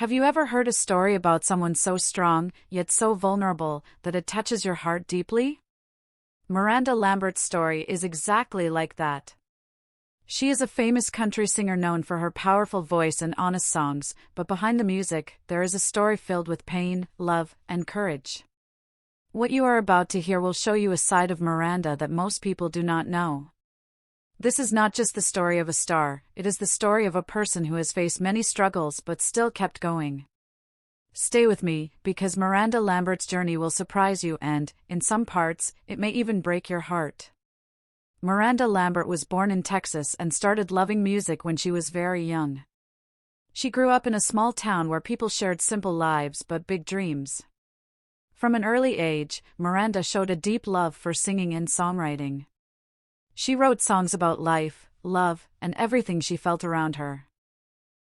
Have you ever heard a story about someone so strong, yet so vulnerable, that it touches your heart deeply? Miranda Lambert's story is exactly like that. She is a famous country singer known for her powerful voice and honest songs, but behind the music, there is a story filled with pain, love, and courage. What you are about to hear will show you a side of Miranda that most people do not know. This is not just the story of a star, it is the story of a person who has faced many struggles but still kept going. Stay with me, because Miranda Lambert's journey will surprise you and, in some parts, it may even break your heart. Miranda Lambert was born in Texas and started loving music when she was very young. She grew up in a small town where people shared simple lives but big dreams. From an early age, Miranda showed a deep love for singing and songwriting. She wrote songs about life, love, and everything she felt around her.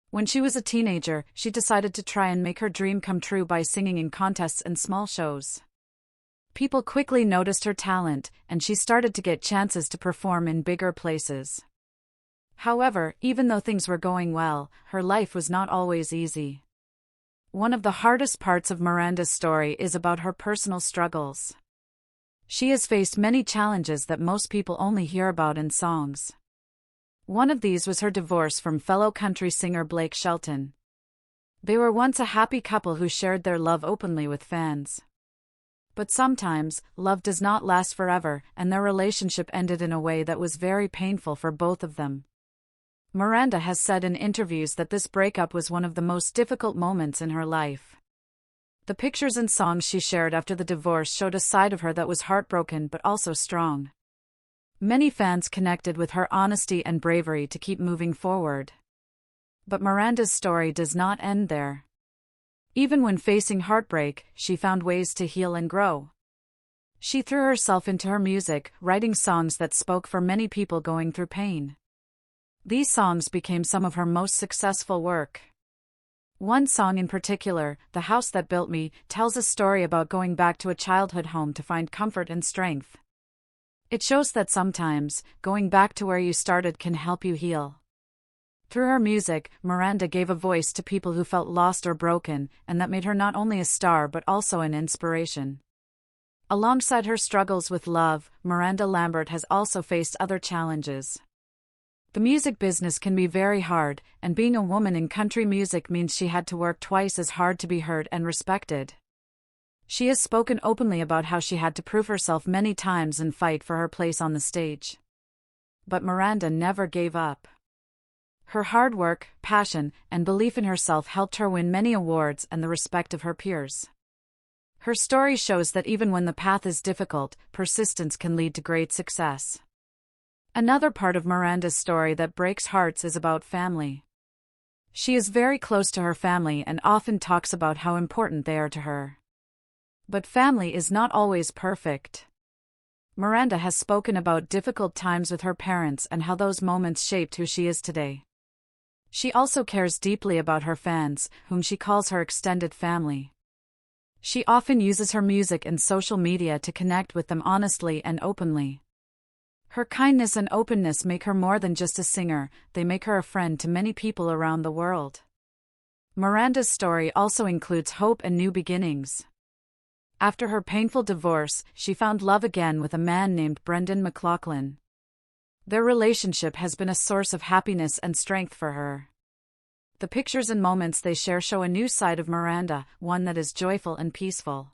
When she was a teenager, she decided to try and make her dream come true by singing in contests and small shows. People quickly noticed her talent, and she started to get chances to perform in bigger places. However, even though things were going well, her life was not always easy. One of the hardest parts of Miranda's story is about her personal struggles. She has faced many challenges that most people only hear about in songs. One of these was her divorce from fellow country singer Blake Shelton. They were once a happy couple who shared their love openly with fans. But sometimes, love does not last forever, and their relationship ended in a way that was very painful for both of them. Miranda has said in interviews that this breakup was one of the most difficult moments in her life. The pictures and songs she shared after the divorce showed a side of her that was heartbroken but also strong. Many fans connected with her honesty and bravery to keep moving forward. But Miranda's story does not end there. Even when facing heartbreak, she found ways to heal and grow. She threw herself into her music, writing songs that spoke for many people going through pain. These songs became some of her most successful work. One song in particular, "The House That Built Me," tells a story about going back to a childhood home to find comfort and strength. It shows that sometimes, going back to where you started can help you heal. Through her music, Miranda gave a voice to people who felt lost or broken, and that made her not only a star but also an inspiration. Alongside her struggles with love, Miranda Lambert has also faced other challenges. The music business can be very hard, and being a woman in country music means she had to work twice as hard to be heard and respected. She has spoken openly about how she had to prove herself many times and fight for her place on the stage. But Miranda never gave up. Her hard work, passion, and belief in herself helped her win many awards and the respect of her peers. Her story shows that even when the path is difficult, persistence can lead to great success. Another part of Miranda's story that breaks hearts is about family. She is very close to her family and often talks about how important they are to her. But family is not always perfect. Miranda has spoken about difficult times with her parents and how those moments shaped who she is today. She also cares deeply about her fans, whom she calls her extended family. She often uses her music and social media to connect with them honestly and openly. Her kindness and openness make her more than just a singer, they make her a friend to many people around the world. Miranda's story also includes hope and new beginnings. After her painful divorce, she found love again with a man named Brendan McLaughlin. Their relationship has been a source of happiness and strength for her. The pictures and moments they share show a new side of Miranda, one that is joyful and peaceful.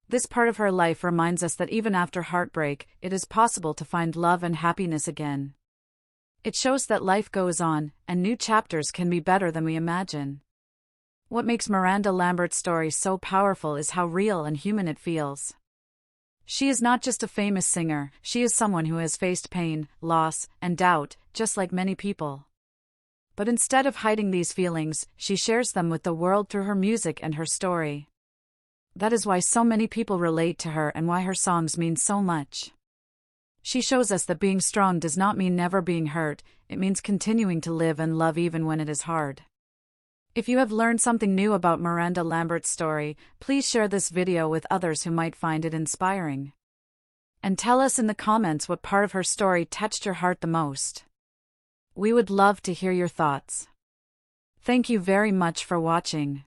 This part of her life reminds us that even after heartbreak, it is possible to find love and happiness again. It shows that life goes on, and new chapters can be better than we imagine. What makes Miranda Lambert's story so powerful is how real and human it feels. She is not just a famous singer, she is someone who has faced pain, loss, and doubt, just like many people. But instead of hiding these feelings, she shares them with the world through her music and her story. That is why so many people relate to her and why her songs mean so much. She shows us that being strong does not mean never being hurt, it means continuing to live and love even when it is hard. If you have learned something new about Miranda Lambert's story, please share this video with others who might find it inspiring. And tell us in the comments what part of her story touched your heart the most. We would love to hear your thoughts. Thank you very much for watching.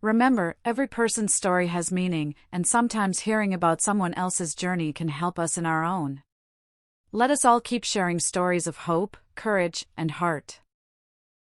Remember, every person's story has meaning, and sometimes hearing about someone else's journey can help us in our own. Let us all keep sharing stories of hope, courage, and heart.